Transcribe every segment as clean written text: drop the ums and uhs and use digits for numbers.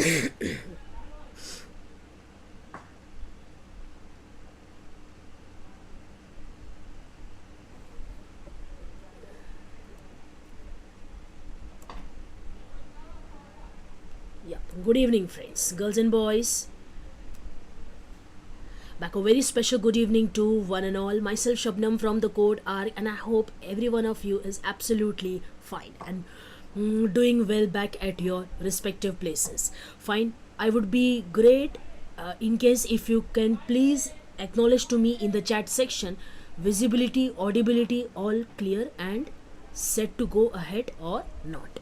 Yeah, good evening, friends, girls and boys. Back a very special good evening to one and all. Myself, Shabnam from the Code Ark, and I hope every one of you is absolutely fine and doing well back at your respective places. Fine. I would be great in case if you can please acknowledge to me in the chat section visibility, audibility, all clear and set to go ahead or not.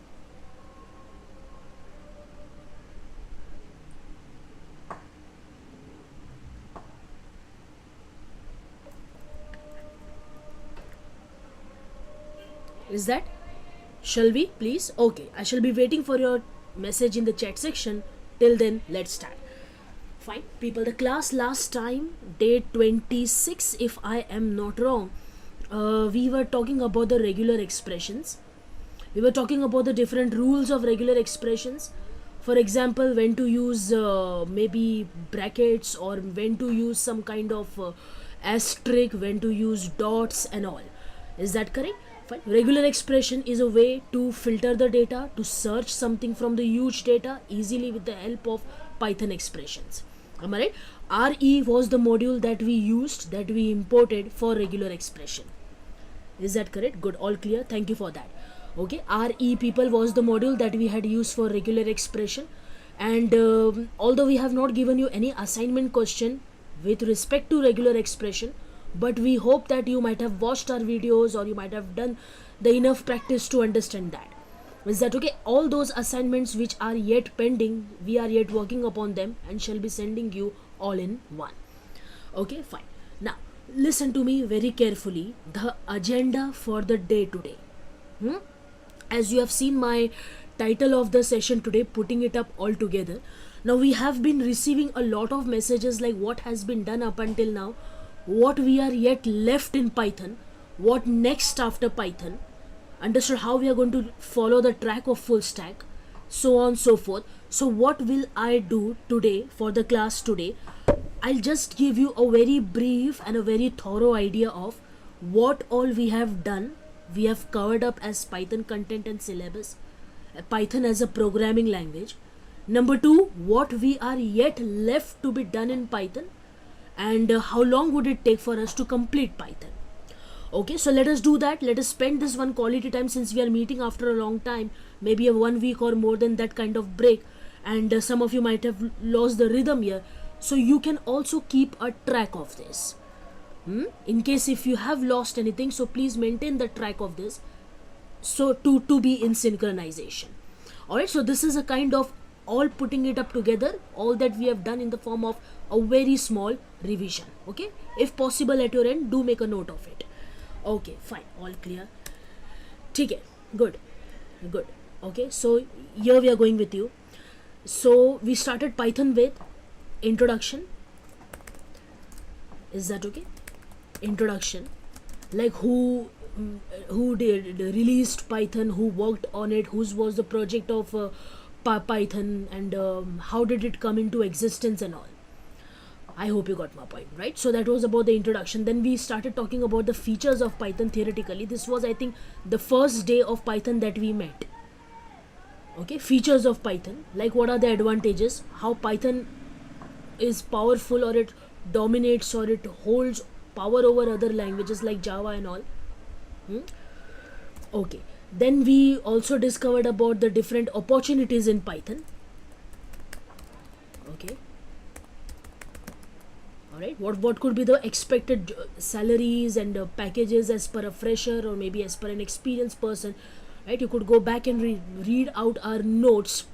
Is that? Shall we please? Okay, I shall be waiting for your message in the chat section. Till then, let's start. Fine, people. The class last time, day 26, if I am not wrong, we were talking about the regular expressions. We were talking about the different rules of regular expressions. For example, when to use maybe brackets, or when to use some kind of asterisk, when to use dots and all. Is that correct? Fine. Regular expression is a way to filter the data, to search something from the huge data easily with the help of Python expressions. Am I right? RE was the module that we used, that we imported for regular expression. Is that correct? Good, all clear. Thank you for that. Okay, RE people was the module that we had used for regular expression. And although we have not given you any assignment question with respect to regular expression, but we hope that you might have watched our videos, or you might have done the enough practice to understand that. Is that okay? All those assignments which are yet pending, we are yet working upon them and shall be sending you all in one. Okay, fine. Now listen to me very carefully. The agenda for the day today, as you have seen my title of the session today, putting it up all together. Now we have been receiving a lot of messages like what has been done up until now, what we are yet left in Python, what next after Python, understood how we are going to follow the track of full stack, so on so forth. So what will I do today for the class today? I'll just give you a very brief and a very thorough idea of what all we have done. We have covered up as Python content and syllabus, Python as a programming language. Number two, what we are yet left to be done in Python, and how long would it take for us to complete Python. Okay, so let us do that. Let us spend this one quality time, since we are meeting after a long time, maybe a 1 week or more than that kind of break, and some of you might have lost the rhythm here, so you can also keep a track of this. In case if you have lost anything, so please maintain the track of this, so to be in synchronization. Alright, so this is a kind of all putting it up together, all that we have done in the form of a very small revision. Okay, if possible at your end, do make a note of it. Okay, fine, all clear. Okay, good. Okay, so here we are going with you. So we started Python with introduction. Is that okay? Introduction, like who did released Python, who worked on it, whose was the project of Python, and how did it come into existence and all. I hope you got my point, right? So that was about the introduction. Then we started talking about the features of Python theoretically. This was, I think, the first day of Python that we met. Okay, features of Python, like what are the advantages, how Python is powerful, or it dominates, or it holds power over other languages like Java and all. Okay, then we also discovered about the different opportunities in Python. Okay, alright, what could be the expected salaries and packages as per a fresher, or maybe as per an experienced person, right? You could go back and read out our notes,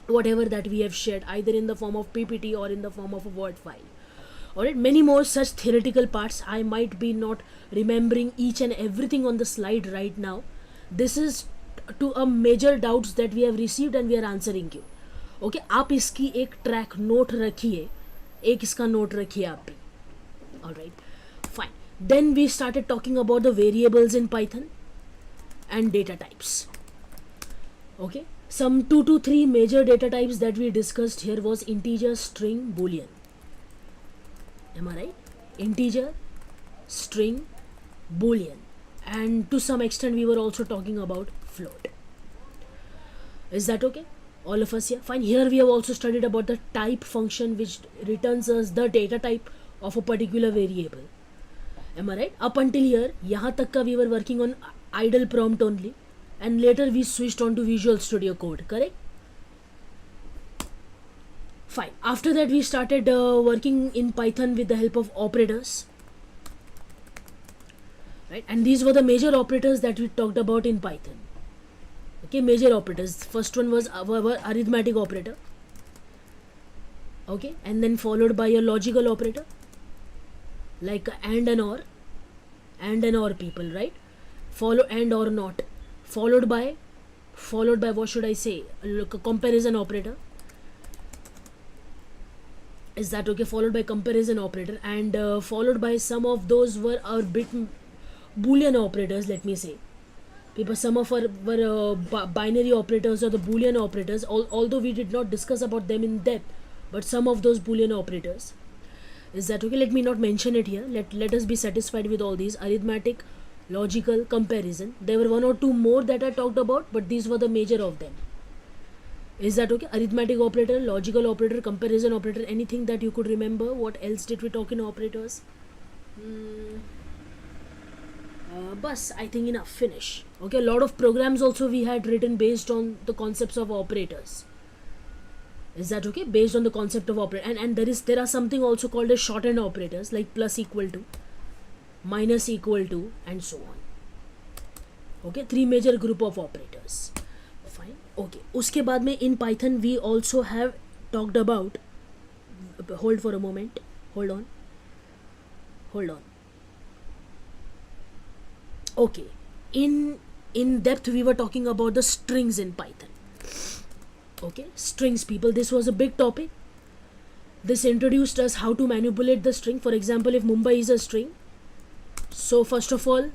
whatever that we have shared, either in the form of PPT or in the form of a Word file. Alright, many more such theoretical parts. I might be not remembering each and everything on the slide right now. This is to a major doubts that we have received and we are answering you. Okay, आप इसकी एक track note रखिए, एक इसका note रखिए आप भी. Alright, fine. Then we started talking about the variables in Python and data types. Okay, Some 2 to 3 major data types that we discussed here was integer, string, boolean. Am I right? Integer, string, boolean, and to some extent we were also talking about float. Is that okay? All of us here? Fine. Here we have also studied about the type function which returns us the data type of a particular variable. Am I right? Up until here, yahan tak ka we were working on idle prompt only, and later we switched on to Visual Studio Code, correct? Fine. After that we started working in Python with the help of operators, right? And these were the major operators that we talked about in Python. Okay, major operators. First one was our arithmetic operator, okay, and then followed by a logical operator like and and or, people, right? Follow and or not, followed by what should I say, a comparison operator. Is that okay? Followed by comparison operator, and followed by some of those were our bit boolean operators, let me say. People, some of our were binary operators or the boolean operators, although we did not discuss about them in depth, but some of those boolean operators. Is that okay? Let me not mention it here. Let us be satisfied with all these: arithmetic, logical, comparison. There were one or two more that I talked about, but these were the major of them. Is that okay? Arithmetic operator, logical operator, comparison operator. Anything that you could remember? What else did we talk in operators? Bus, I think enough. Finish. Okay, a lot of programs also we had written based on the concepts of operators. Is that okay? Based on the concept of operator, and there are something also called as shorthand operators like plus equal to, minus equal to, and so on. Okay, 3 major group of operators. Fine. Okay. उसके बाद में in Python we also have talked about. Hold for a moment. Hold on. Okay. In depth we were talking about the strings in Python. Okay, strings, people. This was a big topic. This introduced us how to manipulate the string. For example, if Mumbai is a string, so first of all,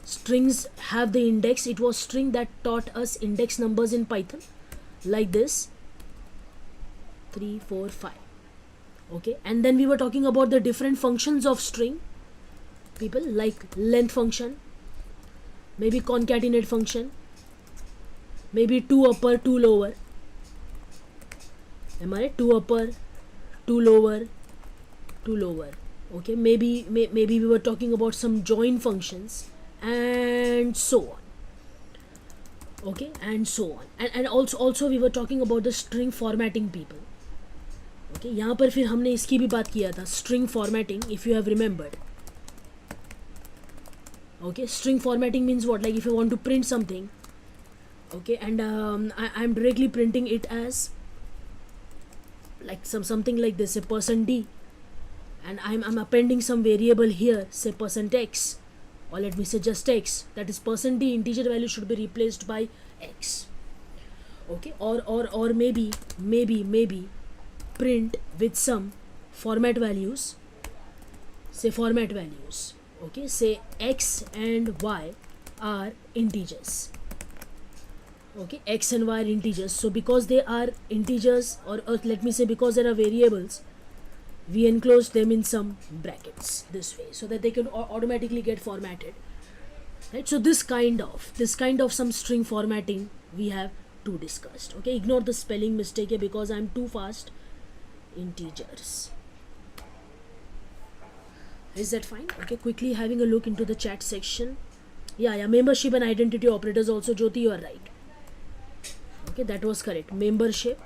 strings have the index. It was string that taught us index numbers in Python, like this, 3, 4, 5. Okay, and then we were talking about the different functions of string, people, like length function, maybe concatenate function, maybe 2 upper, 2 lower. Am I right? 2 upper, 2 lower, 2 lower. Okay, maybe we were talking about some join functions, and so on. Okay, and so on. And also we were talking about the string formatting, people. Okay, यहाँ पर फिर हमने इसकी भी बात किया था, string formatting, if you have remembered. Okay, string formatting means what? Like if you want to print something, okay, and I'm directly printing it as like something like this, a %d, and I'm appending some variable here, say %x, or let me say just x. That is %d, integer value should be replaced by x. Okay, or maybe print with some format values, say format values. Okay, say x and y are integers. Okay, x and y are integers. So because they are integers, or let me say because there are variables, we enclose them in some brackets this way, so that they can automatically get formatted. Right. So this kind of some string formatting we have to discussed. Okay, ignore the spelling mistake here because I'm too fast. Integers. Is that fine? Okay, quickly having a look into the chat section. Yeah, membership and identity operators also. Jyoti, you are right. Okay, that was correct. Membership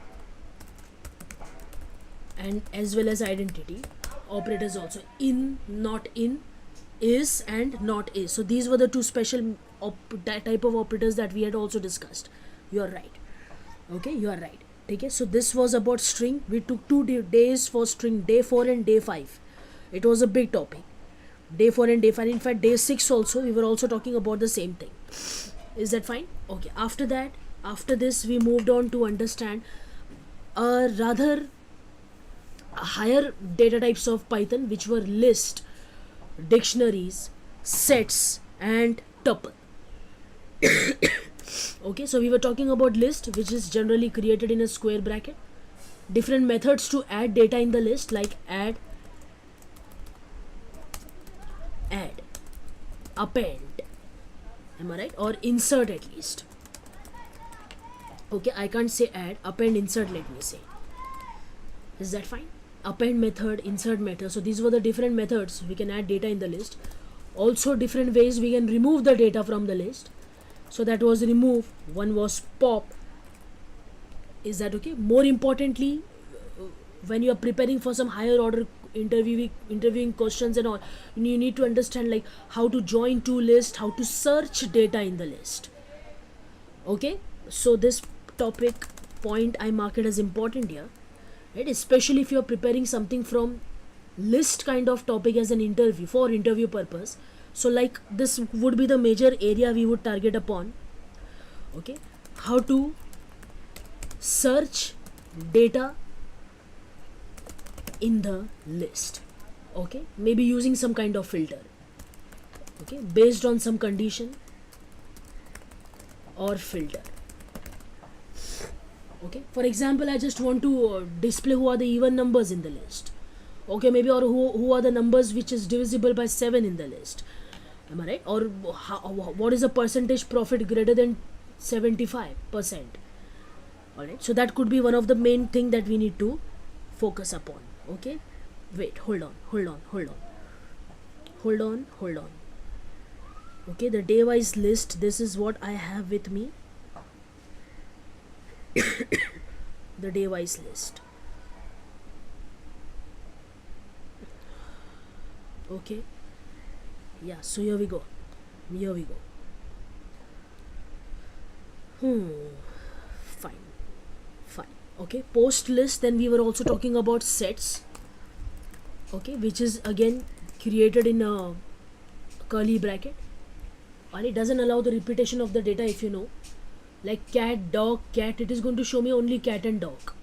and as well as identity operators also. In, not in, is and not is. So these were the two special type of operators that we had also discussed. You are right. Okay, you are right. Okay, so this was about string. We took 2 days for string, day 4 and day 5. It was a big topic. Day 4 and day 5. In fact, day 6 also, we were also talking about the same thing. Is that fine? Okay, after this, we moved on to understand a rather higher data types of Python, which were list, dictionaries, sets, and tuple. Okay, so we were talking about list, which is generally created in a square bracket. Different methods to add data in the list, like add, append, am I right, or insert at least. Okay, I can't say add, append, insert, let me say. Is that fine? Append method, insert method. So these were the different methods we can add data in the list. Also different ways we can remove the data from the list. So that was remove, one was pop. Is that okay? More importantly, when you are preparing for some higher order interviewing questions and all, you need to understand like how to join two lists, how to search data in the list. Okay, so this topic point I mark it as important here, right? Especially if you are preparing something from list kind of topic as an interview for interview purpose. So like this would be the major area we would target upon. Okay, how to search data in the list. Okay, maybe using some kind of filter, okay, based on some condition or filter. Okay, for example, I just want to display who are the even numbers in the list. Okay, maybe, or who are the numbers which is divisible by 7 in the list, am I right? Or what is a percentage profit greater than 75%. Alright, so that could be one of the main thing that we need to focus upon. Okay, wait, hold on. Okay, the day wise list, this is what I have with me. The day wise list. Okay, yeah, so here we go. Fine. Okay, post list, then we were also talking about sets. Okay, which is again created in a curly bracket, and it doesn't allow the repetition of the data. If you know, like cat, dog, cat, it is going to show me only cat and dog.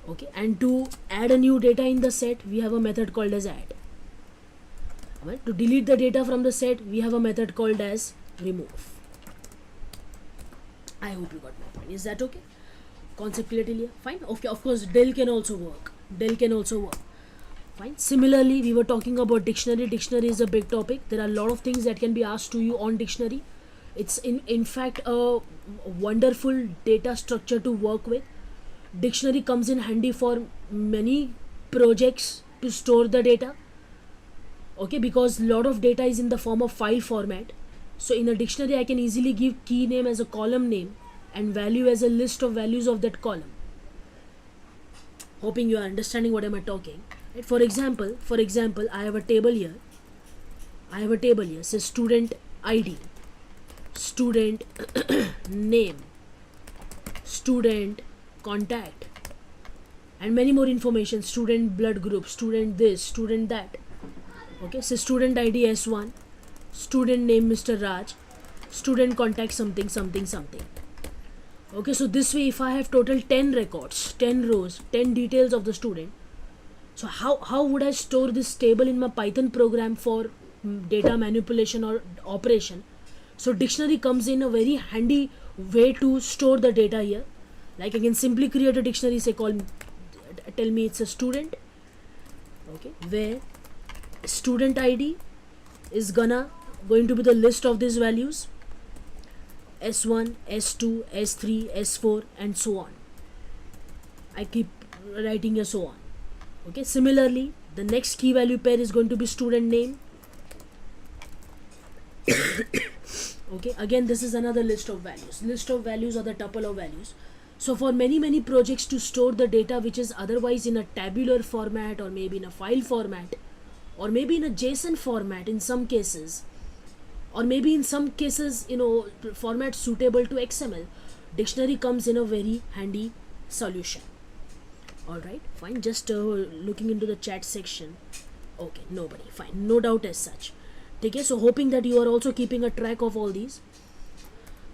Okay, and to add a new data in the set, we have a method called as add. Right? To delete the data from the set, we have a method called as remove. I hope you got my point. Is that okay? Concept clear till here? Fine. Okay, of course, del can also work. Fine. Similarly, we were talking about dictionary. Dictionary is a big topic. There are a lot of things that can be asked to you on dictionary. It's in fact a wonderful data structure to work with. Dictionary comes in handy for many projects to store the data. Okay, because a lot of data is in the form of file format. So in a dictionary, I can easily give key name as a column name and value as a list of values of that column. Hoping you are understanding what am I talking. Right? For example, I have a table here. Says student ID, student name, student contact, and many more information. Student blood group, student this, student that. Okay, so student ID S1, student name Mr. Raj, student contact something. Okay, so this way if I have total 10 records, 10 rows, 10 details of the student, so how would I store this table in my Python program for data manipulation or operation? So dictionary comes in a very handy way to store the data here. Like I can simply create a dictionary, say tell me it's a student, okay, where student ID is going to be the list of these values, S1, S2, S3, S4, and so on. I keep writing here so on. Okay, similarly, the next key value pair is going to be student name. Okay, again this is another list of values. List of values or the tuple of values. So for many projects to store the data which is otherwise in a tabular format or maybe in a file format or maybe in a JSON format in some cases, or maybe in some cases, format suitable to XML, dictionary comes in a very handy solution. Alright, fine, just looking into the chat section. Okay, nobody, fine, no doubt as such. Okay, so hoping that you are also keeping a track of all these.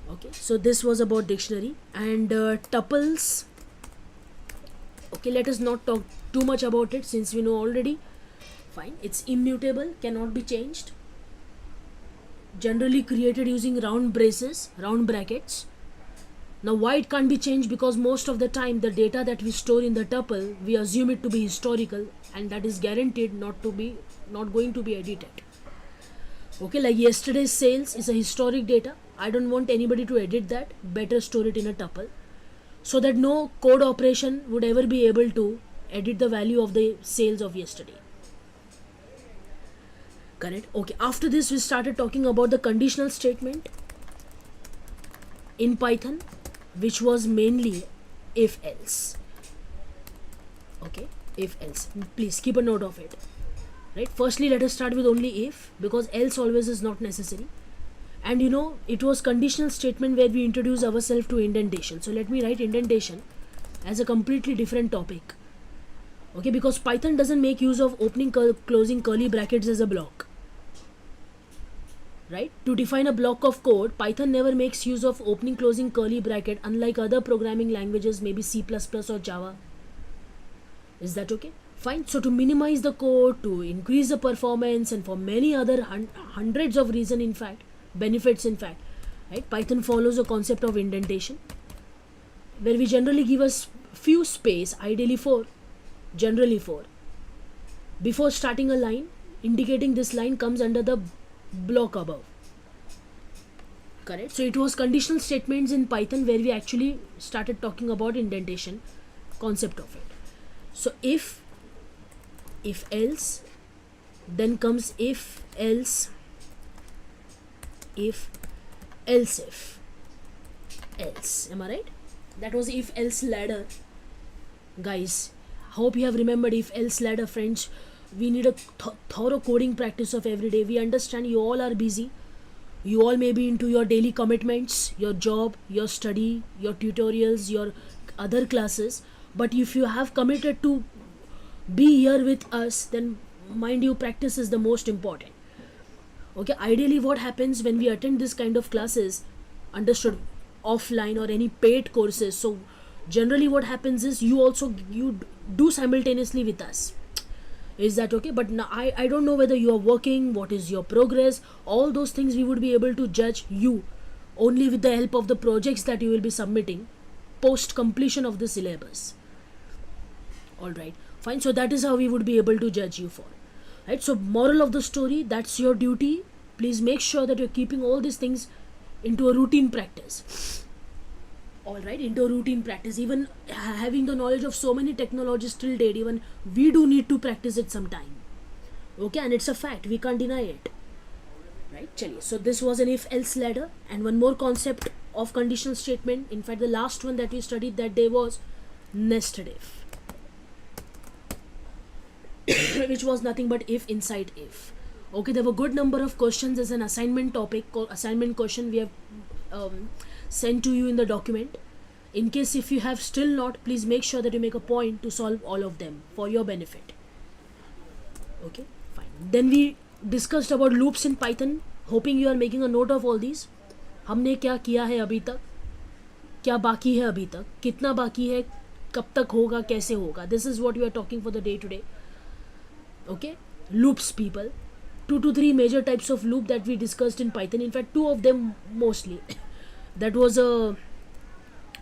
Okay, so this was about dictionary and tuples. Okay, let us not talk too much about it since we know already. Fine, it's immutable, cannot be changed. generally created using round braces, round brackets. Now why it can't be changed? Because most of the time the data that we store in the tuple, we assume it to be historical, and that is guaranteed not going to be edited. Okay, like yesterday's sales is a historic data. I don't want anybody to edit that. Better store it in a tuple so that no code operation would ever be able to edit the value of the sales of yesterday. Correct? Okay, after this we started talking about the conditional statement in Python, which was mainly if else. Okay, if else. Please keep a note of it. Right? Firstly, let us start with only if, because else always is not necessary. And it was conditional statement where we introduce ourselves to indentation. So let me write indentation as a completely different topic. Okay, because Python doesn't make use of opening closing curly brackets as a block. Right? To define a block of code, Python never makes use of opening closing curly bracket, unlike other programming languages, maybe C++ or Java. Is that okay? Fine. So to minimize the code, to increase the performance, and for many other hundreds of benefits in fact, right? Python follows a concept of indentation, where we generally give us few space, ideally 4, generally 4, before starting a line, indicating this line comes under the block above. Correct? So it was conditional statements in Python where we actually started talking about indentation concept of it. So if else, then comes if else, if else, if else. Am I right? That was if else ladder. Guys, hope you have remembered if else ladder, friends. We need a thorough coding practice of every day. We understand you all are busy. You all may be into your daily commitments, your job, your study, your tutorials, your other classes. But if you have committed to be here with us, then mind you, practice is the most important. Okay, ideally what happens when we attend this kind of classes, understood, offline or any paid courses, so generally what happens is you do simultaneously with us. Is that okay? But now I don't know whether you are working, what is your progress, all those things we would be able to judge you only with the help of the projects that you will be submitting post completion of the syllabus. Alright, fine. So that is how we would be able to judge you for. Right? So moral of the story, that's your duty. Please make sure that you're keeping all these things into a routine practice. Alright, into a routine practice. Even having the knowledge of so many technologies till date, even we do need to practice it sometime. Okay, and it's a fact, we can't deny it. Right, chaliye. So this was an if else ladder, and one more concept of conditional statement. In fact, the last one that we studied that day was nested if, which was nothing but if inside if. Okay, there were good number of questions as an assignment topic, assignment question we have sent to you in the document. In case if you have still not, please make sure that you make a point to solve all of them for your benefit. Okay, fine. Then we discussed about loops in Python, hoping you are making a note of all these. हमने क्या किया है अभी तक, क्या बाकी है अभी तक, कितना बाकी है, कब तक होगा, कैसे होगा. This is what we are talking for the day today. Okay, loops, people. 2 to 3 major types of loop that we discussed in Python. In fact, 2 of them mostly. That was a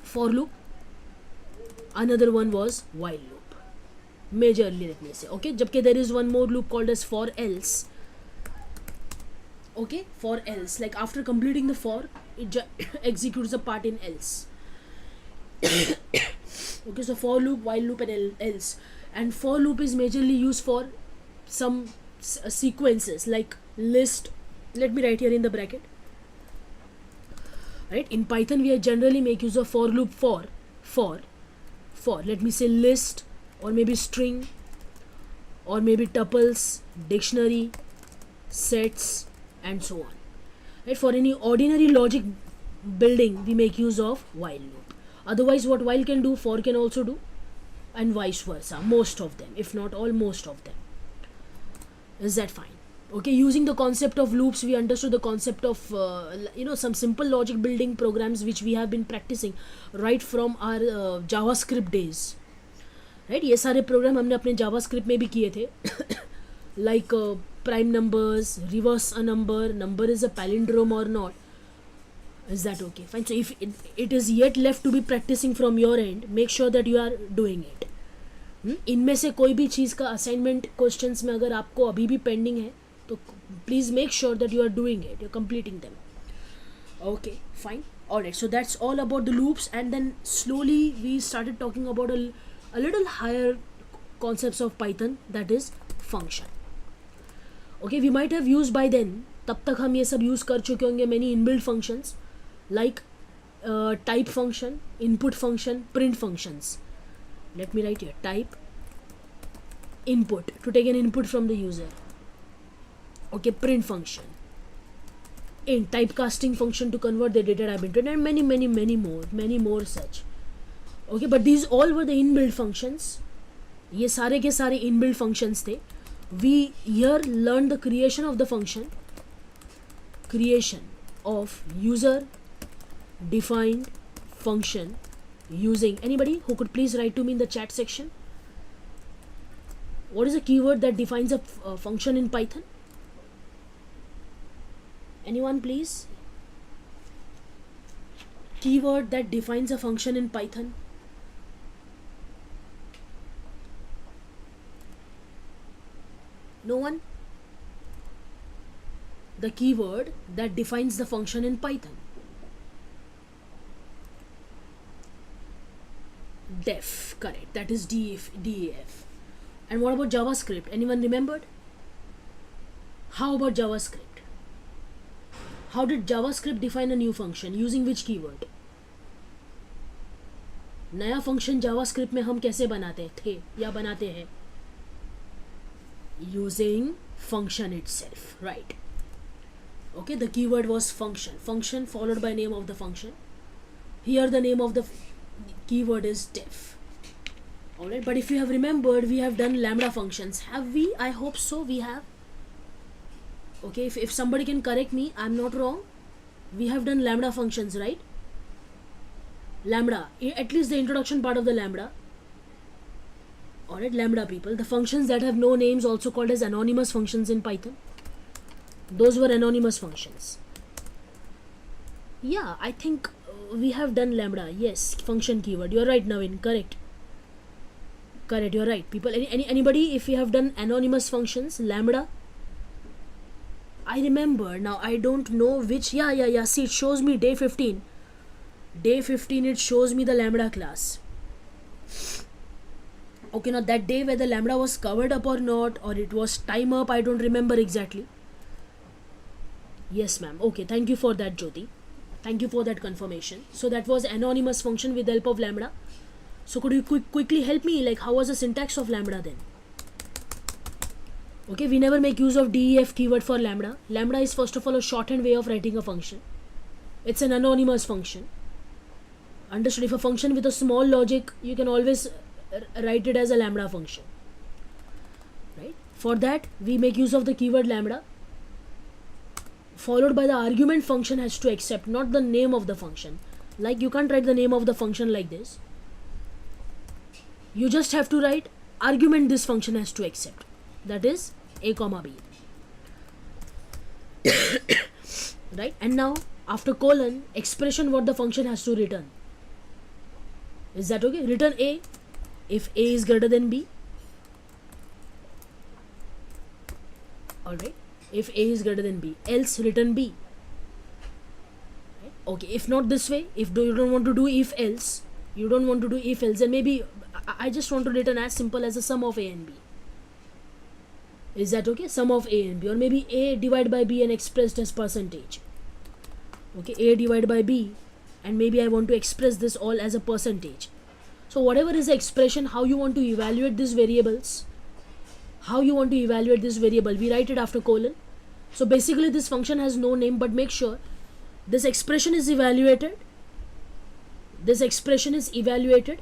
for loop. Another one was while loop. Majorly, let me say. Okay, jabke there is one more loop called as for else. Okay, for else. Like after completing the for, it executes a part in else. Okay, so for loop, while loop, and else. And for loop is majorly used for some sequences like list. Let me write here in the bracket. Right, in Python we generally make use of for loop for let me say list, or maybe string, or maybe tuples, dictionary, sets, and so on. Right, for any ordinary logic building we make use of while loop. Otherwise what while can do, for can also do, and vice versa. Most of them, if not all, most of them. Is that fine? Okay, using the concept of loops, we understood the concept of some simple logic building programs which we have been practicing right from our JavaScript days. Right, ये सारे program हमने अपने JavaScript में भी किए थे. Like prime numbers, reverse a number is a palindrome or not. Is that okay? Fine. So if it is yet left to be practicing from your end, make sure that you are doing it. इनमें से कोई भी चीज़ का assignment questions में अगर आपको अभी भी पेंडिंग है तो please make sure that you are doing it, you are completing them. Okay fine. Alright, so that's all about the loops, and then slowly we started talking about a little higher concepts of Python, that is function. Okay, we might have used by then, तब तक हम ये सब use कर चुके होंगे many inbuilt functions like type function, input function, print functions. Let me write here type input to take an input from the user. Okay, print function, in typecasting function to convert the data type into, and many more such. Okay, but these all were the inbuilt functions. ये सारे के सारे inbuilt functions थे. We here learned the creation of the function, creation of user defined function using, anybody who could please write to me in the chat section, what is a keyword that defines a function in Python? Anyone please? Keyword that defines a function in Python. No one? The keyword that defines the function in Python. Def, correct. That is def. And what about JavaScript? Anyone remembered? How about JavaScript? How did JavaScript define a new function? Using which keyword? नया function JavaScript में हम कैसे बनाते थे या बनाते हैं? Using function itself, right? Okay, the keyword was function. Function followed by name of the function. Here the name of the keyword is def. Alright, but if you have remembered, we have done lambda functions. Have we? I hope so. We have. Okay, if somebody can correct me, I'm not wrong. We have done lambda functions, right? Lambda, at least the introduction part of the lambda. Alright, lambda people. The functions that have no names, also called as anonymous functions in Python. Those were anonymous functions. Yeah, I think we have done lambda. Yes, function keyword. You're right, Navin. Correct. Correct, you're right. People, anybody, if we have done anonymous functions, lambda. I remember now. I don't know which. Yeah. See, it shows me day 15. Day 15, it shows me the lambda class. Okay, now that day whether lambda was covered up or not, or it was time up, I don't remember exactly. Yes, ma'am. Okay, thank you for that, Jyoti. Thank you for that confirmation. So that was anonymous function with the help of lambda. So could you quickly help me? Like, how was the syntax of lambda then? Okay, we never make use of def keyword for lambda. Lambda is first of all a shorthand way of writing a function. It's an anonymous function. Understood? If a function with a small logic, you can always write it as a lambda function. Right? For that, we make use of the keyword lambda, followed by the argument function has to accept, not the name of the function. Like, you can't write the name of the function like this. You just have to write argument this function has to accept. That is a comma b. Right? And now, after colon, expression what the function has to return. Is that okay? Return a if a is greater than b. Alright. If a is greater than b. Else return b. Right? Okay. If not this way, if you don't want to do if else, then maybe I just want to return as simple as the sum of a and b. Is that okay? Sum of a and b, or maybe a divided by b and expressed as percentage. Okay, a divided by b, and maybe I want to express this all as a percentage. So whatever is the expression, how you want to evaluate these variables, we write it after colon. So basically this function has no name, but make sure this expression is evaluated.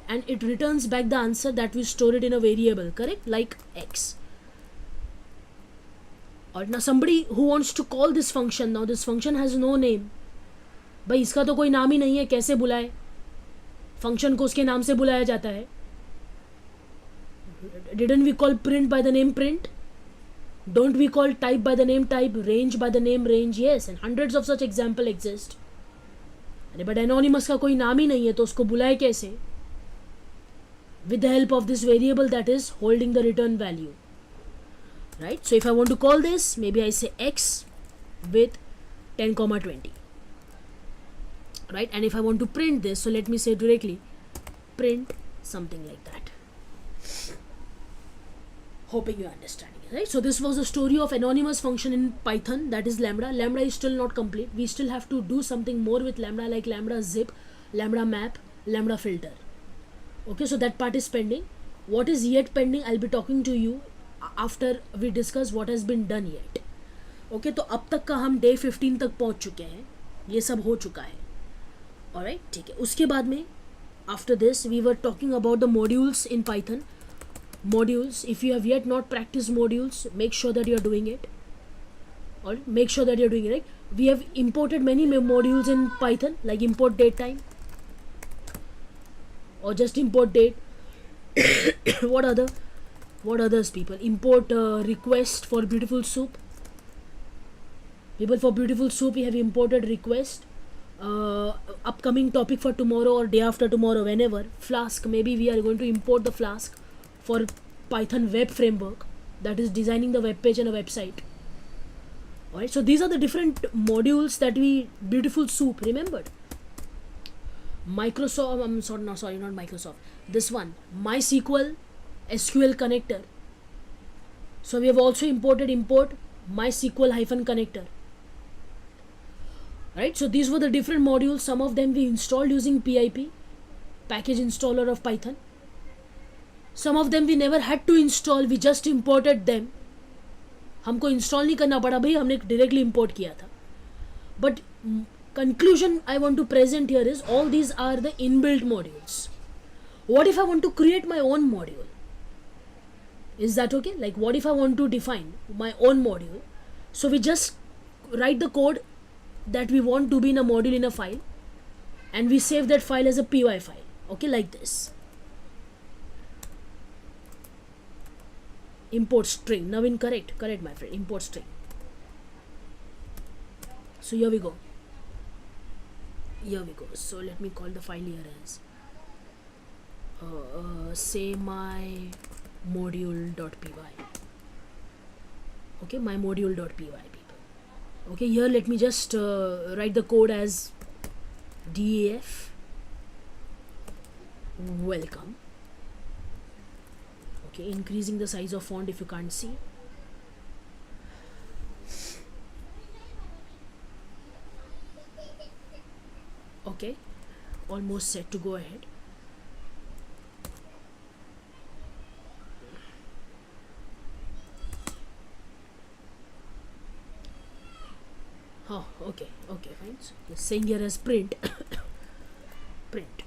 And it returns back the answer that we store it in a variable, correct? Like x. Or now somebody who wants to call this function, now this function has no name. भाई इसका तो कोई नाम ही नहीं है, कैसे बुलाए? Function को उसके नाम से बुलाया जाता है. Didn't we call print by the name print? Don't we call type by the name type, range by the name range? Yes, and hundreds of such example exist. अरे but anonymous का कोई नाम ही नहीं है तो उसको बुलाए कैसे? With the help of this variable that is holding the return value, right? So if I want to call this, maybe I say x with 10 comma 20, right? And if I want to print this, so let me say directly print something like that. Hoping you're understanding, right? So this was the story of anonymous function in Python, that is lambda. Lambda is still not complete. We still have to do something more with lambda, like lambda zip, lambda map, lambda filter. Okay, so that part is pending. What is yet pending, I'll be talking to you after we discuss what has been done yet. Okay, तो अब तक का हम day 15 तक पहुंच चुके हैं, ये सब हो चुका है. Alright, ठीक है. उसके बाद में after this we were talking about the modules in Python. Modules, if you have yet not practiced modules, make sure that you are doing it. Alright, make sure that you are doing it, right? We have imported many modules in Python, like import date time, or just import date. what others people? Import request for beautiful soup. People, for beautiful soup we have imported request. Upcoming topic for tomorrow or day after tomorrow, whenever, Flask, maybe we are going to import the Flask for Python web framework, that is designing the web page and a website. Alright, so these are the different modules that we, beautiful soup, remembered. Microsoft, not Microsoft, this one, MySQL SQL connector. So we have also imported MySQL -connector. Right, so these were the different modules. Some of them we installed using PIP, package installer of Python. Some of them we never had to install, we just imported them. हमको install नहीं करना पड़ा भाई, हमने directly import किया था. But conclusion I want to present here is all these are the inbuilt modules. What if I want to create my own module? Is that okay? Like, what if I want to define my own module? So we just write the code that we want to be in a module in a file, and we save that file as a py file. Okay, like this. Import string. Navin, correct my friend, import string. So here we go. So let me call the file here as say my module.py. okay, my module.py, people. Okay, here let me just write the code as def welcome. Okay, increasing the size of font if you can't see. Okay, almost set to go ahead. Oh, okay, fine. So saying here as print print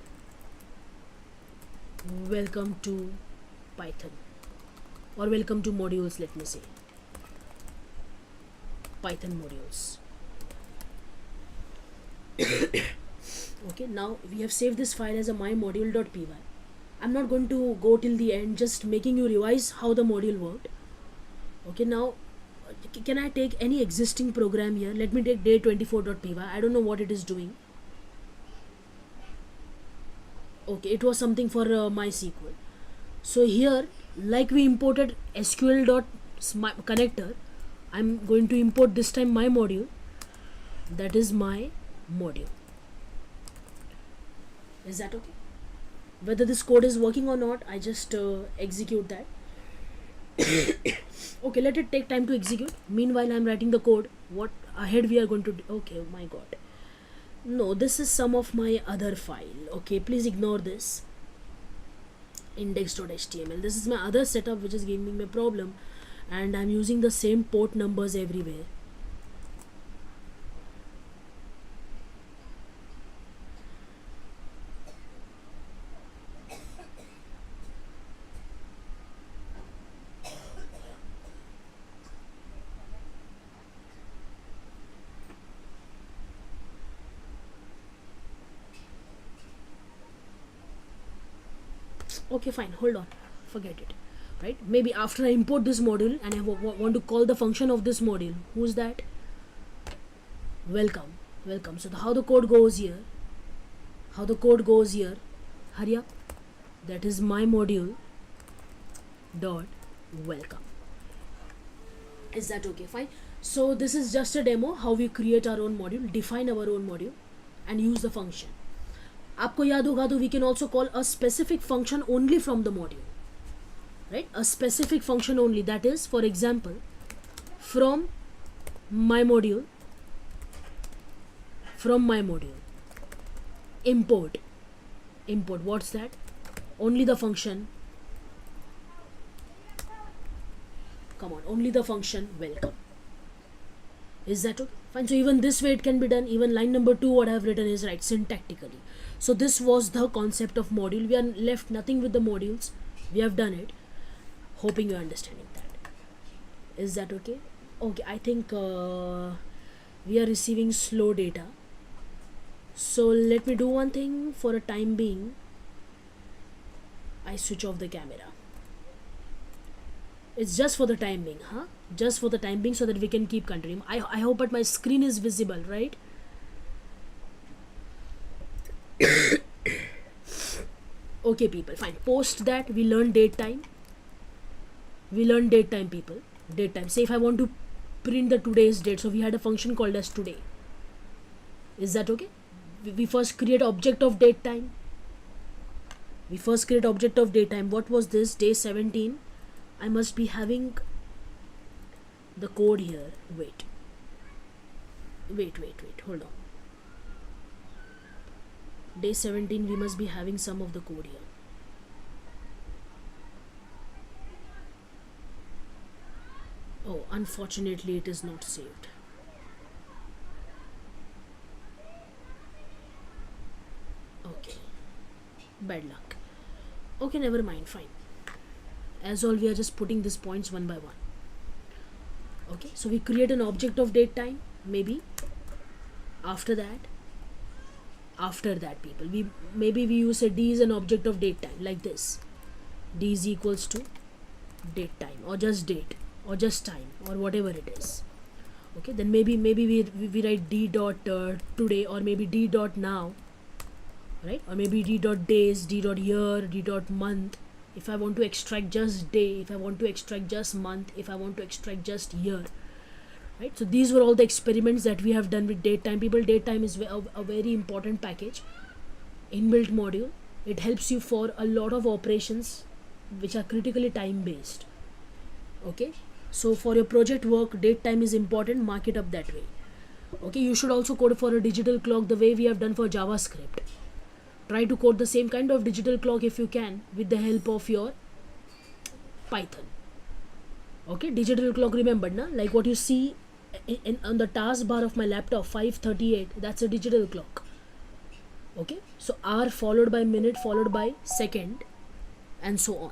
welcome to Python, or welcome to modules, let me say Python modules. Okay, now we have saved this file as a mymodule.py. I'm not going to go till the end, just making you revise how the module worked. Okay, now can I take any existing program here? Let me take day24.py. I don't know what it is doing. Okay, it was something for MySQL. So here, like we imported SQL.connector, I'm going to import this time my module, that is my module. Is that okay? Whether this code is working or not, I just execute that. Okay, let it take time to execute. Meanwhile, I'm writing the code. What ahead we are going to do? Okay, oh my god. No, this is some of my other file. Okay, please ignore this. Index.html. This is my other setup which is giving me a problem, and I'm using the same port numbers everywhere. Okay, fine, hold on, forget it. right? Maybe after I import this module and I want to call the function of this module. Who's that? Welcome. Welcome. So how the code goes here? Hurry up. That is my module dot welcome. Is that okay? Fine. So this is just a demo how we create our own module, define our own module and use the function. आपको याद होगा तो we can also call a specific function only from the module, right? A specific function only, that is, for example, from my module import, what's that? Only the function, only the function welcome. Is that okay? Fine. So even this way it can be done. Even line number 2 what I have written is right syntactically. So this was the concept of module. We are left nothing with the modules. We have done it. Hoping you're understanding that. Is that okay? Okay, I think we are receiving slow data. So let me do one thing. For a time being, I switch off the camera. It's just for the time being, huh? Just for the time being, so that we can keep continuing. I hope that my screen is visible, right? Okay, people, fine. Post that, we learn date time. People. Date time. Say if I want to print the today's date, so we had a function called as today. Is that okay? We first create object of date time. What was this? Day 17. I must be having the code here. Wait, hold on. Day 17, we must be having some of the code here. Oh, unfortunately it is not saved. Okay, bad luck. Okay, never mind, fine. As all, we are just putting these points one by one. Okay, so we create an object of date time. Maybe after that people, we use a d is an object of date time, like this. D is equals to date time, or just date, or just time, or whatever it is. Okay, then maybe we write d dot today, or maybe d dot now, right? Or maybe d dot days, d dot year, d dot month. If I want to extract just day, if I want to extract just month, if I want to extract just year, right? So these were all the experiments that we have done with date time. People, date time is a very important package, inbuilt module. It helps you for a lot of operations which are critically time based. Okay, so for your project work, date time is important. Mark it up that way. Okay, you should also code for a digital clock the way we have done for JavaScript. Try to code the same kind of digital clock if you can with the help of your Python. Okay, digital clock, remember na, like what you see on the taskbar of my laptop, 5:38, that's a digital clock. Okay, so hour followed by minute followed by second and so on.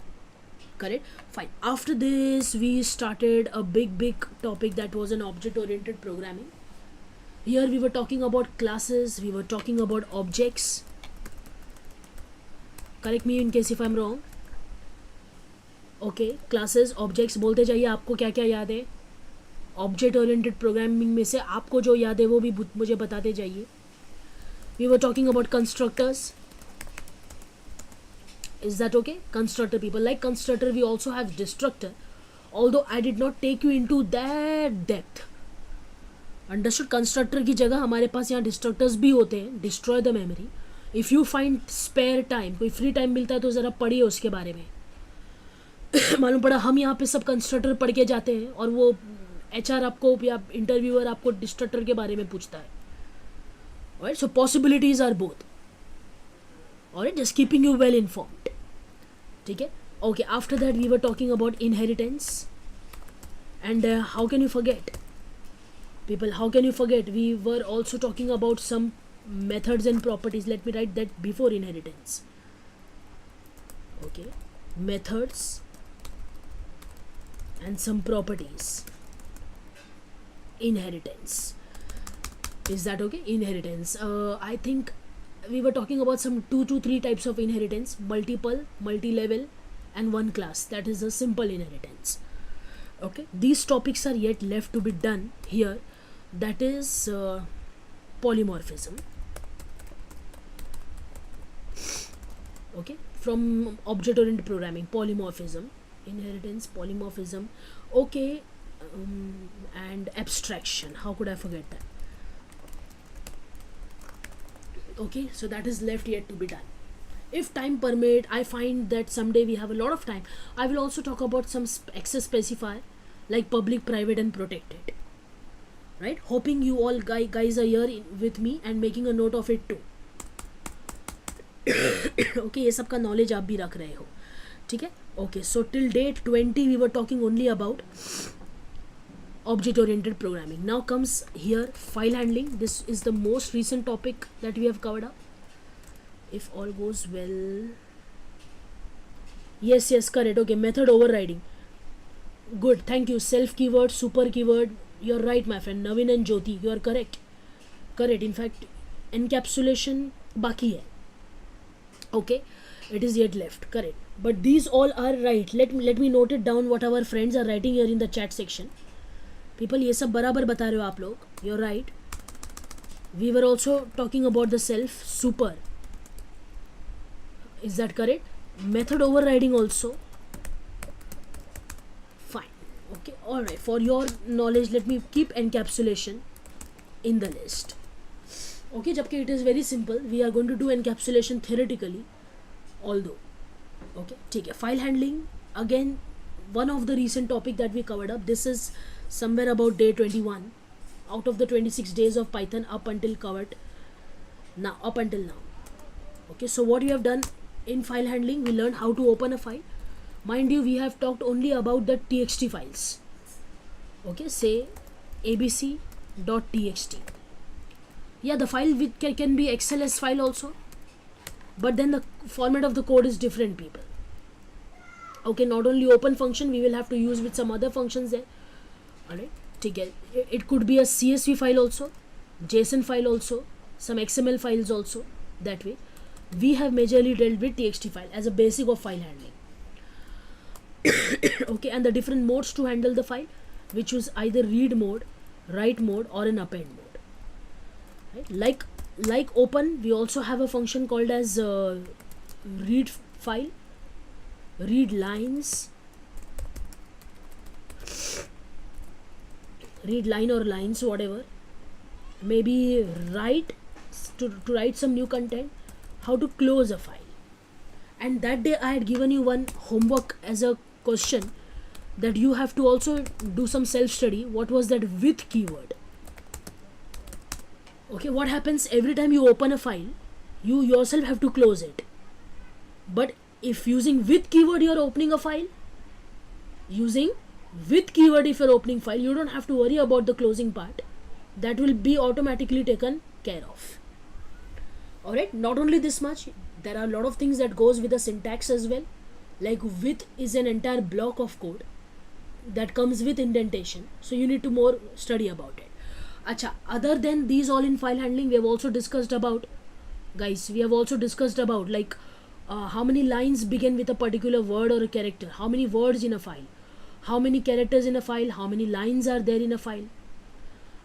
Correct? Fine. After this we started a big topic that was an object oriented programming. Here we were talking about classes, we were talking about objects. Correct me in case if I'm wrong. Okay, classes, objects, बोलते जाइए आपको क्या क्या याद है object oriented programming में से, आपको जो याद है वो भी मुझे बताते जाइए. We were talking about constructors. Is that okay? Constructor, people, like constructor we also have destructor, although I did not take you into that depth. Understood? Constructor की जगह हमारे पास यहाँ destructors भी होते हैं. Destroy the memory. If you find spare time, कोई free time मिलता है तो ज़रा पढ़िए उसके बारे में. मालूम पड़ा हम यहाँ पे सब कंस्ट्रक्टर पढ़ के जाते हैं और वो HR आपको या इंटरव्यूअर आपको डिस्ट्रक्टर के बारे में पूछता है. Alright, so possibilities are both. Alright, just keeping you well informed. ठीक है? Okay, after that we were talking about inheritance. And how can you forget? People, how can you forget? We were also talking about some methods and properties. Let me write that before inheritance. Okay, methods and some properties. Inheritance. Is that okay? Inheritance. I think we were talking about some 2 to 3 types of inheritance: multiple, multi-level, and one class, that is a simple inheritance. Okay, these topics are yet left to be done here, that is polymorphism. Okay, from object oriented programming, polymorphism, inheritance, polymorphism. Okay, and abstraction, how could I forget that? Okay, so that is left yet to be done. If time permit, I find that someday we have a lot of time, I will also talk about some access specifier like public, private and protected. Right, hoping you all guys are here with me and making a note of it too. Okay, ये सब का knowledge आप भी रख रहे हो, ठीक है? Okay, so till date 20 we were talking only about object oriented programming. Now comes here file handling. This is the most recent topic that we have covered up, if all goes well. Yes, correct. Okay, method overriding, good, thank you. Self keyword, super keyword, you're right my friend Navin and Jyoti, you are correct. In fact encapsulation baki hai. Okay, it is yet left, correct, but these all are right. Let me note it down what our friends are writing here in the chat section. People, ये सब बराबर बता रहे हो आप लोग, you're right. We were also talking about the self super, is that correct? Method overriding also, fine. Okay, all right, for your knowledge let me keep encapsulation in the list. Okay, jabki it is very simple, we are going to do encapsulation theoretically although. Okay, ठीक है. File handling, again one of the recent topic that we covered up. This is somewhere about day 21 out of the 26 days of Python up until now. Okay, so what you have done in file handling, we learned how to open a file. Mind you, we have talked only about the txt files. Okay, say abc.txt. Yeah, the file can be XLS file also, but then the format of the code is different, people. Okay, not only open function, we will have to use with some other functions there. Alright, it could be a CSV file also, JSON file also, some XML files also. That way we have majorly dealt with txt file as a basic of file handling. Okay, and the different modes to handle the file, which was either read mode, write mode or an append mode. Right? Like open, we also have a function called as read file, read lines, read line or lines, whatever, maybe write to write some new content, how to close a file. And that day I had given you one homework as a question that you have to also do some self study. What was that with keyword? Okay, what happens every time you open a file, you yourself have to close it. But if using with keyword you are opening a file, using with keyword if you are opening file, you don't have to worry about the closing part. That will be automatically taken care of. Alright, not only this much, there are a lot of things that goes with the syntax as well. Like with is an entire block of code that comes with indentation, so you need to more study about it. Acha, other than these all in file handling, we have also discussed about, guys, like how many lines begin with a particular word or a character, how many words in a file, how many characters in a file, how many lines are there in a file.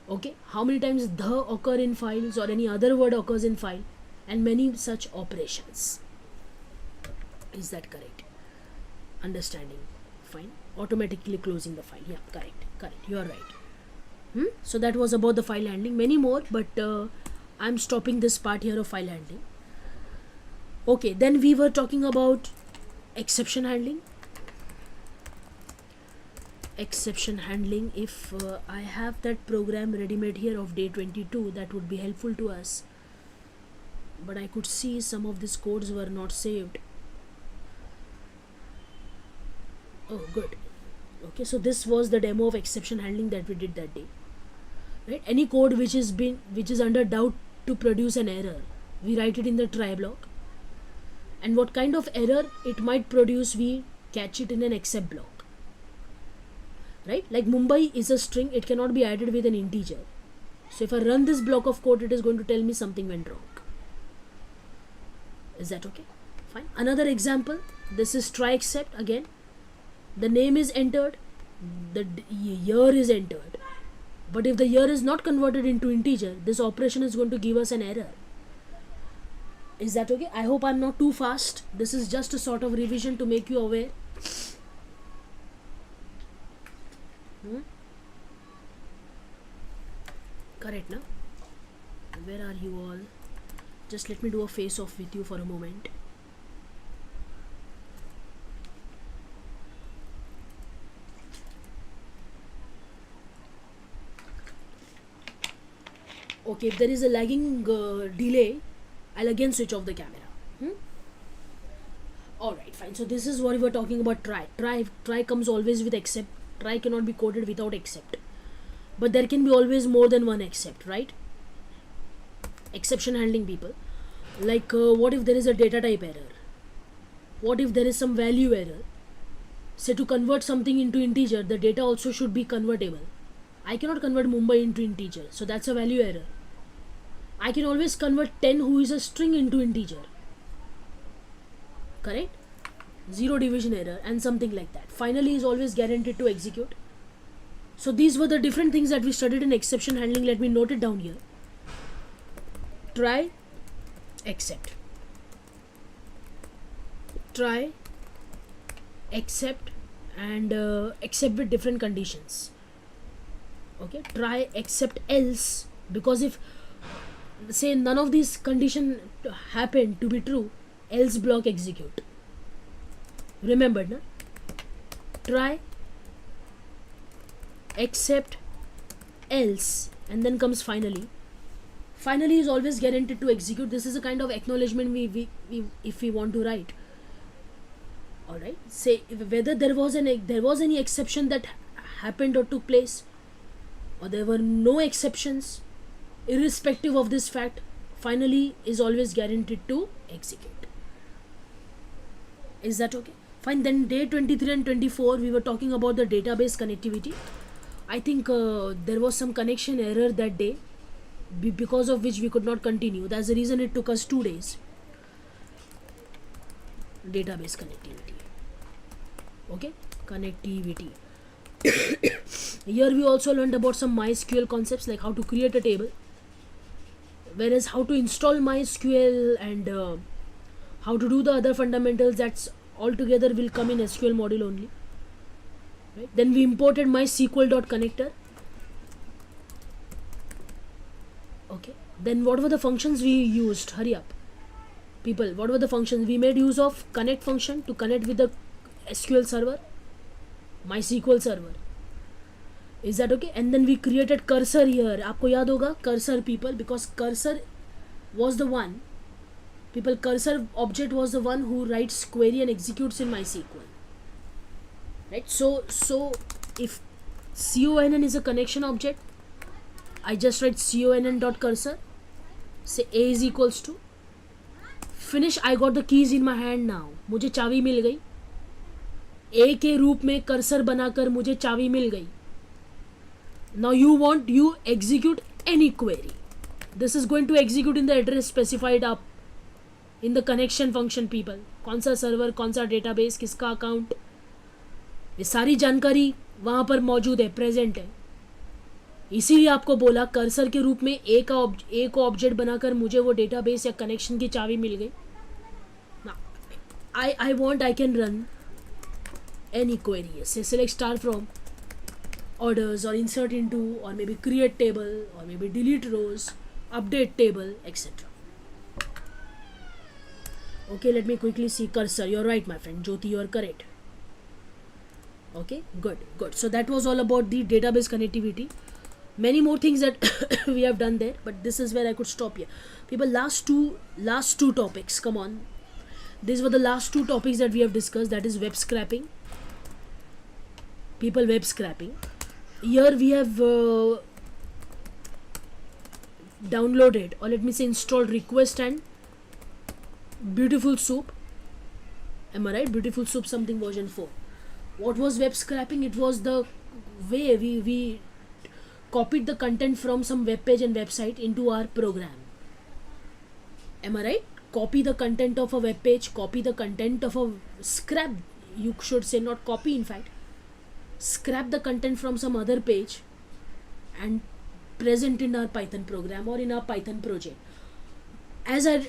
Okay, how many times the occur in files or any other word occurs in file, and many such operations. Is that correct? Understanding, fine. Automatically closing the file, yeah, correct, you are right. So that was about the file handling. Many more, but I'm stopping this part here of file handling. Okay, then we were talking about exception handling. If I have that program ready-made here of day 22, that would be helpful to us. But I could see some of these codes were not saved. Oh, good. Okay, so this was the demo of exception handling that we did that day. Right? Any code which is under doubt to produce an error, we write it in the try block. And what kind of error it might produce, we catch it in an except block. Right? Like Mumbai is a string, it cannot be added with an integer. So if I run this block of code, it is going to tell me something went wrong. Is that okay? Fine. Another example, this is try except. Again, the name is entered, the year is entered, but if the year is not converted into integer, this operation is going to give us an error. Is that okay? I hope I'm not too fast. This is just a sort of revision to make you aware. Correct, na? Where are you all? Just let me do a face off with you for a moment. Okay, if there is a lagging delay, I'll again switch off the camera. Alright, fine. So this is what we were talking about try. Try comes always with except. Try cannot be coded without except. But there can be always more than one except, right? Exception handling people. Like what if there is a data type error? What if there is some value error? Say to convert something into integer, the data also should be convertible. I cannot convert Mumbai into integer, so that's a value error. I can always convert 10 who is a string into integer. Correct? Zero division error and something like that. Finally is always guaranteed to execute. So these were the different things that we studied in exception handling. Let me note it down here. Try, except. Try, except, and except with different conditions. Okay, try, except, else, because if say none of these condition happen to be true, else block execute. Remember, na? Try, except, else, and then comes finally. Finally is always guaranteed to execute. This is a kind of acknowledgement we if we want to write. Alright, say whether there was any exception that happened or took place, or there were no exceptions, irrespective of this fact, finally is always guaranteed to execute. Is that okay? Fine. Then day 23 and 24 we were talking about the database connectivity. I think there was some connection error that day, because of which we could not continue. That's the reason it took us 2 days. Database connectivity. Okay, connectivity. Here we also learned about some MySQL concepts, like how to create a table, whereas how to install MySQL and how to do the other fundamentals, that's altogether will come in SQL module only. Right? Then we imported MySQL.connector. Okay. Then what were the functions we used? Hurry up, people. What were the functions? We made use of connect function to connect with the SQL server, MySQL server. Is that okay? And then we created cursor here. आपको याद होगा cursor, people, because cursor was the one. People, cursor object was the one who writes query and executes in MySQL. Right? So if conn is a connection object, I just write conn.cursor. Say a is equals to. Finish. I got the keys in my hand now. मुझे चाबी मिल गई. A के रूप में cursor बनाकर मुझे चाबी मिल गई. Now you execute any query. This is going to execute in the address specified up in the connection function, people. कौन सा सर्वर, कौन सा डेटाबेस, किसका अकाउंट, ये सारी जानकारी वहाँ पर मौजूद है, प्रेजेंट है. इसीलिए आपको बोला कर्सर के रूप में ए को ऑब्जेक्ट बनाकर मुझे वो डेटाबेस या कनेक्शन की चाबी मिल गई. I want I can run any query. Say select star from orders, or insert into, or maybe create table, or maybe delete rows, update table, etc. Okay, let me quickly see cursor. You're right, my friend. Jyoti, you're correct. Okay, good. So that was all about the database connectivity. Many more things that we have done there, but this is where I could stop here. People, last two topics. Come on. These were the last two topics that we have discussed. That is web scraping. People, web scraping. Here we have downloaded, or let me say installed, request and Beautiful Soup. Am I right? Beautiful Soup something version 4. What was web scraping? It was the way we copied the content from some web page and website into our program. Am I right? copy the content of a web page, copy the content of a scrap, you should say, not copy, in fact, scrap the content from some other page and present in our Python program or in our Python project. As I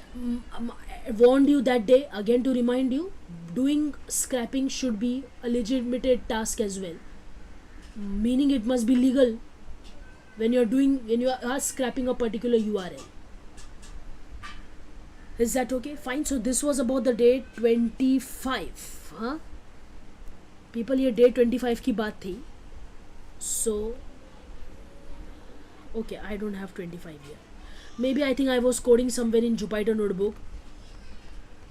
warned you that day, again to remind you, doing scrapping should be a legitimate task as well, meaning it must be legal when you are scrapping a particular URL. Is that okay? Fine. So this was about the day 25. हाँ people, ये day 25 की बात थी. So okay, I don't have 25 here. Maybe I think I was coding somewhere in Jupyter notebook,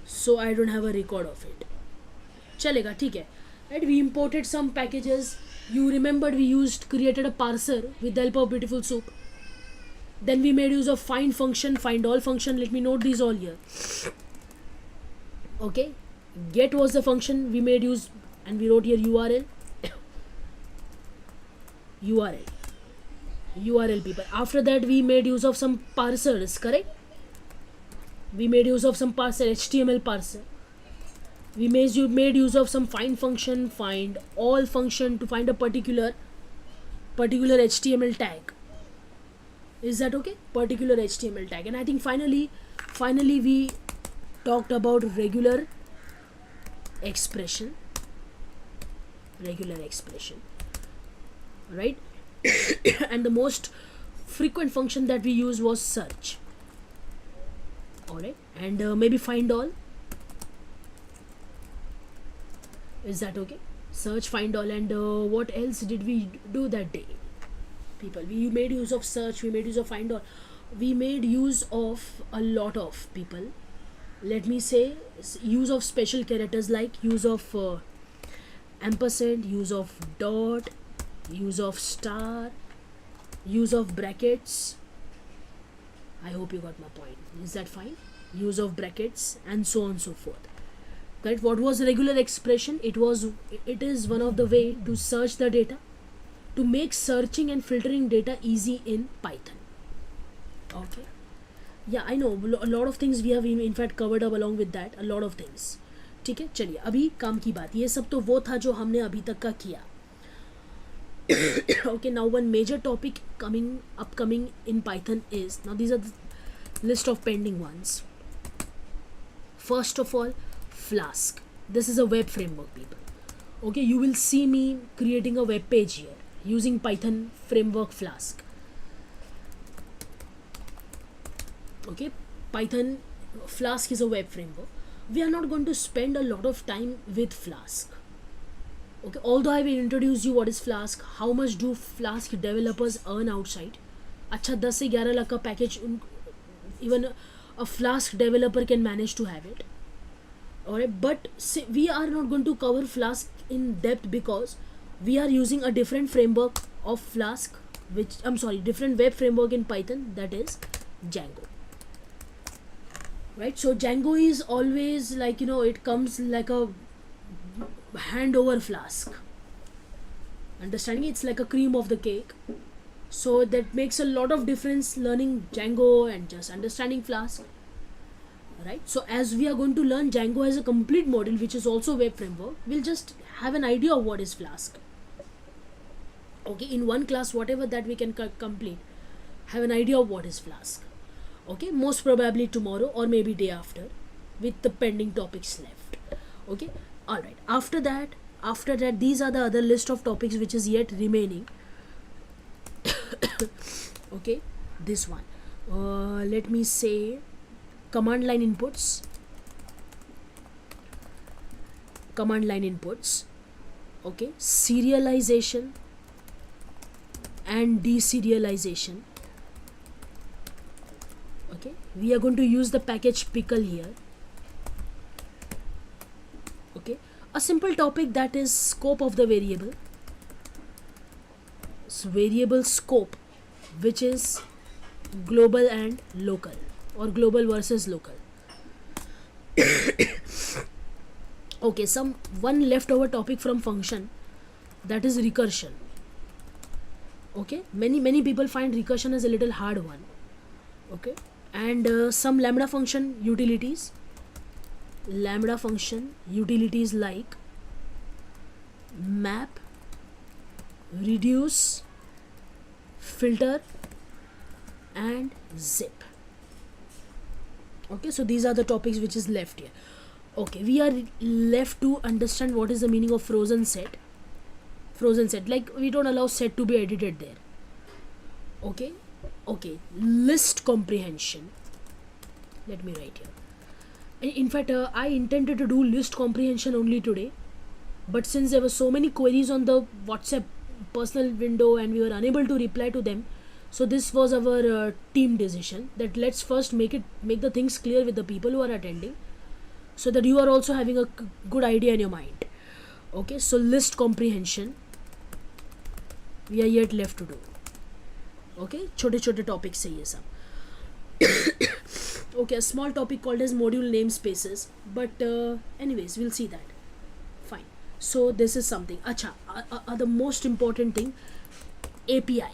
so I don't have a record of it. चलेगा, ठीक है. Right, we imported some packages. You remembered we created a parser with the help of Beautiful Soup. Then we made use of find function, find all function. Let me note these all here. Okay, get was the function we made use, and we wrote here URL. URL people. After that we made use of some parsers, correct? We made use of some parser, HTML parser. We made use of some find function, find all function to find a particular HTML tag. Is that okay? Particular HTML tag. And I think finally we talked about regular expression, right? And the most frequent function that we use was search. Alright, and maybe find all. Is that okay? Search, find all, and what else did we do that day? People, we made use of search, we made use of find all, we made use of a lot of people. Let me say use of special characters like use of ampersand, use of dot, use of star, use of brackets. I hope you got my point. Is that fine? Use of brackets and so on and so forth. Correct? What was regular expression? It is one of the way to search the data, to make searching and filtering data easy in Python. Okay. Yeah, I know a lot of things we have in fact covered up along with that. A lot of things. ठीक है, चलिए अभी काम की बात. ये सब तो वो था जो हमने अभी तक का किया. Okay, now one major topic upcoming in Python is, now these are the list of pending ones. First of all, Flask. This is a web framework, people. Okay, you will see me creating a web page here using Python framework Flask. Okay, Python Flask is a web framework. We are not going to spend a lot of time with Flask. Okay, although I will introduce you what is Flask, how much do Flask developers earn outside. अच्छा 10 से 11 लाख का package even a Flask developer can manage to have it. Alright, but we are not going to cover Flask in depth because we are using a different framework of Flask, different web framework in Python, that is Django. Right, so Django is always like, it comes like a hand over Flask. Understanding? It's like a cream of the cake. So that makes a lot of difference learning Django and just understanding Flask. Right, so as we are going to learn Django as a complete module, which is also web framework, we'll just have an idea of what is Flask. Okay, in one class, whatever that we can complete, have an idea of what is Flask. Okay, most probably tomorrow or maybe day after, with the pending topics left. Okay, all right. After that, these are the other list of topics which is yet remaining. Okay, this one. Let me say command line inputs. Okay, serialization and deserialization. Okay, we are going to use the package pickle here. Okay, a simple topic, that is scope of the variable. So variable scope, which is global and local, or global versus local. Okay, one leftover topic from function, that is recursion. Okay, many people find recursion as a little hard one. Okay, and some lambda function utilities. Lambda function utilities like map, reduce, filter and zip. Okay, so these are the topics which is left here. Okay, we are left to understand what is the meaning of frozen set. Frozen set, like we don't allow set to be edited there. Okay, list comprehension. Let me write here. In fact, I intended to do list comprehension only today, but since there were so many queries on the WhatsApp personal window and we were unable to reply to them, so this was our team decision that let's first make the things clear with the people who are attending, so that you are also having a good idea in your mind. Okay, so list comprehension we are yet left to do. Okay, छोटे topics है ये सब. Okay, a small topic called as module namespaces, but anyways we'll see that. Fine, so this is something. Acha, the most important thing, API.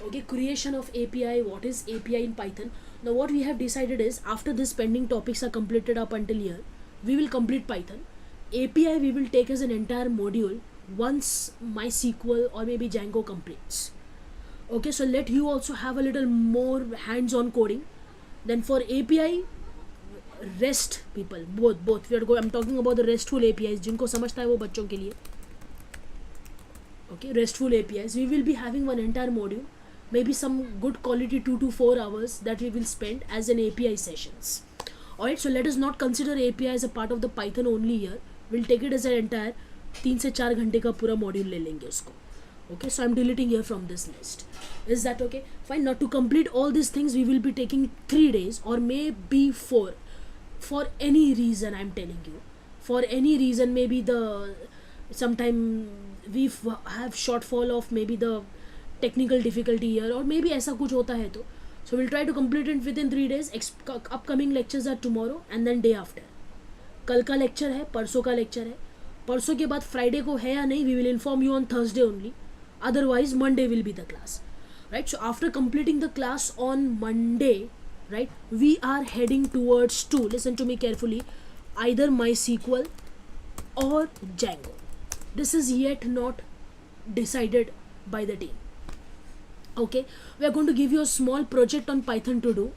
Okay, creation of API. What is API in Python? Now what we have decided is, after this pending topics are completed up until here, we will complete Python. API we will take as an entire module once MySQL or maybe Django completes. Okay, so let you also have a little more hands-on coding. Then for API, REST people, both we are going. I'm talking about the RESTful APIs. जिनको समझता है वो बच्चों के लिए. Okay, RESTful APIs. We will be having one entire module, maybe some good quality 2 to 4 hours that we will spend as an API sessions. Alright, so let us not consider API as a part of the Python only here. We'll take it as an entire 3 से 4 घंटे का पूरा module ले लेंगे उसको. Okay, so I'm deleting here from this list. Is that okay? Fine. Now to complete all these things we will be taking 3 days or maybe 4. For any reason, I'm telling you, for any reason, maybe sometime we have shortfall of maybe the technical difficulty here, or maybe ऐसा कुछ होता है तो, so we'll try to complete it within 3 days. Upcoming lectures are tomorrow and then day after. कल का lecture है, परसों का lecture है, परसों के बाद Friday को है या नहीं, we will inform you on Thursday only. Otherwise Monday will be the class, right? So after completing the class on Monday, right, we are heading towards to, listen to me carefully, either MySQL or Django. This is yet not decided by the team. Okay, we are going to give you a small project on Python to do.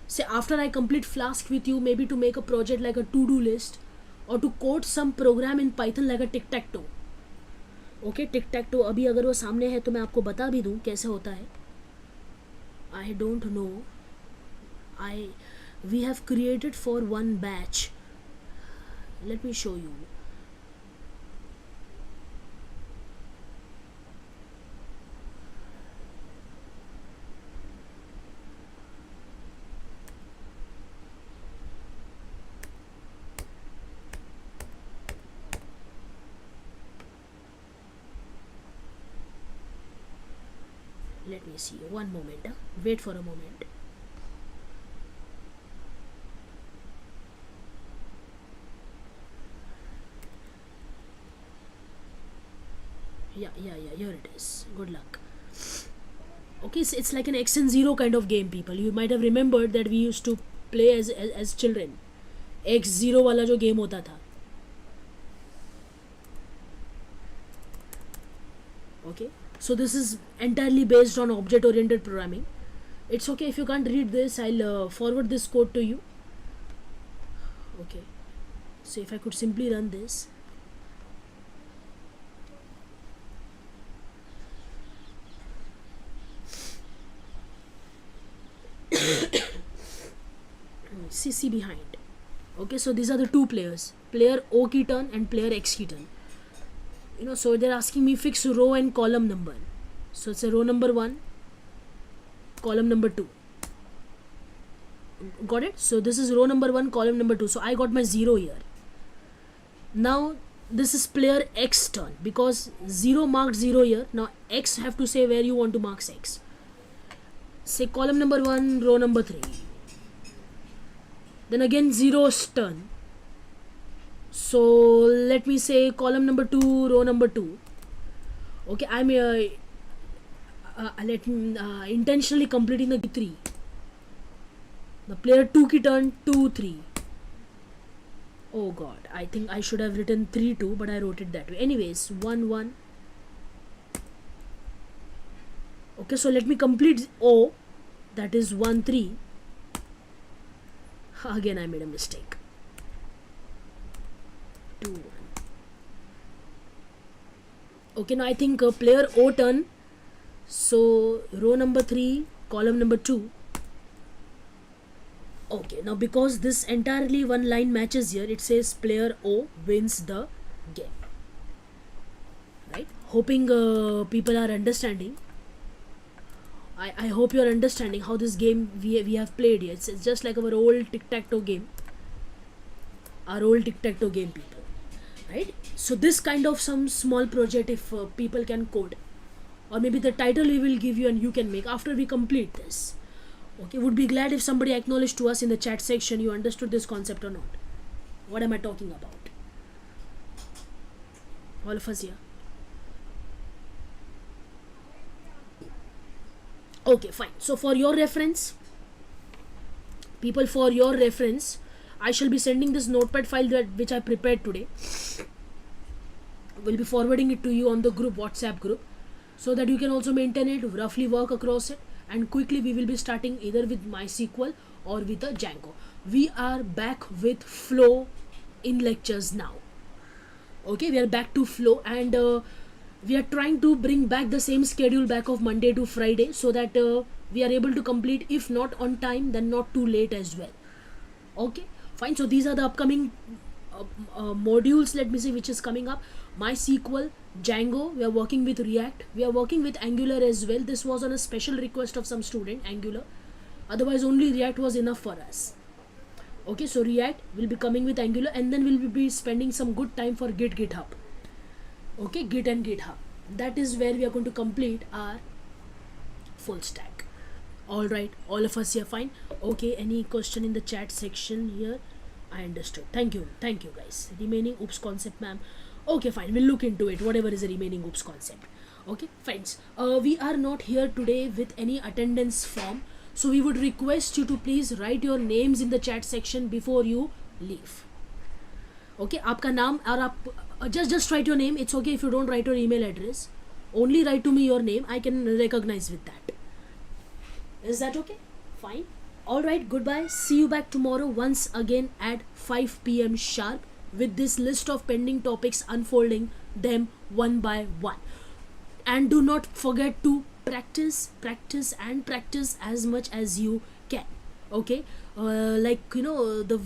Say after I complete Flask with you, maybe to make a project like a to-do list or to code some program in Python like a tic-tac-toe. Okay, tic-tac-toe अभी अगर वो सामने है तो मैं आपको बता भी दूँ कैसे होता है. I don't know. We have created for one batch. Let me show you. Let me see. One moment. Wait for a moment. Yeah, here it is. Good luck. Okay, so it's like an X and 0 kind of game, people. You might have remembered that we used to play as children. X0 वाला जो game होता था. Okay, so this is entirely based on object-oriented programming. It's okay if you can't read this. I'll forward this code to you. Okay, so if I could simply run this. See behind. Okay, so these are the two players, player O की turn and player X की turn. You know, so they're asking me fix row and column number. So it's a row number 1, column number 2. Got it? So this is row number 1, column number 2. So I got my 0 here. Now this is player X turn, because 0 marked 0 here. Now X have to say where you want to mark X. Say column number 1, row number 3. Then again 0's turn. So let me say column number 2, row number 2. Okay, I'm intentionally completing the 3. The player 2 ki turn 2-3. Oh god, I think I should have written 3-2, but I wrote it that way. Anyways, 1-1. Okay, so let me complete O. That is 1-3. Again I made a mistake. 2-1. Okay, now I think player O turn. So row number 3, column number 2. Okay, now because this entirely one line matches here, it says player O wins the game. Right? Hoping people are understanding. I hope you are understanding how this game we have played here. It's just like our old tic-tac-toe game. Our old tic-tac-toe game, people. Right? So this kind of some small project, if people can code, or maybe the title we will give you and you can make after we complete this. Okay, would be glad if somebody acknowledged to us in the chat section you understood this concept or not. What am I talking about? All of us here. Okay, fine. So for your reference, people, for your reference, I shall be sending this notepad file which I prepared today. We'll be forwarding it to you on the group, WhatsApp group, so that you can also maintain it, roughly work across it, and quickly we will be starting either with MySQL or with a Django. We are back with flow in lectures now. Okay, we are back to flow, and we are trying to bring back the same schedule back of Monday to Friday, so that we are able to complete, if not on time, then not too late as well. Okay, fine. So these are the upcoming modules, let me see, which is coming up. MySQL, Django, we are working with React, we are working with Angular as well. This was on a special request of some student, Angular. Otherwise only React was enough for us. Okay, so React will be coming with Angular, and then we'll be spending some good time for GitHub. Okay, Git and GitHub. That is where we are going to complete our full stack. Alright, all of us here fine. Okay, any question in the chat section here? I understood. Thank you guys. Remaining oops concept, ma'am. Okay, fine, we'll look into it, whatever is the remaining oops concept. Okay, friends, we are not here today with any attendance form, so we would request you to please write your names in the chat section before you leave. Okay, aapka naam, aur aap just write your name. It's okay if you don't write your email address. Only write to me your name. I can recognize with that. Is that okay? Fine. Alright, goodbye. See you back tomorrow once again at 5 p.m. sharp with this list of pending topics, unfolding them one by one. And do not forget to practice as much as you can. Okay, like the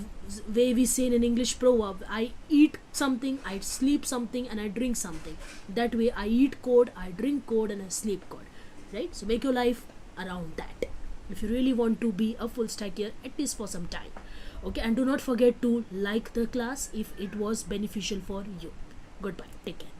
way we say in an English proverb, I eat something, I sleep something, and I drink something. That way I eat code, I drink code, and I sleep code. Right? So make your life around that if you really want to be a full stacker, at least for some time. Okay, and do not forget to like the class if it was beneficial for you. Goodbye, take care.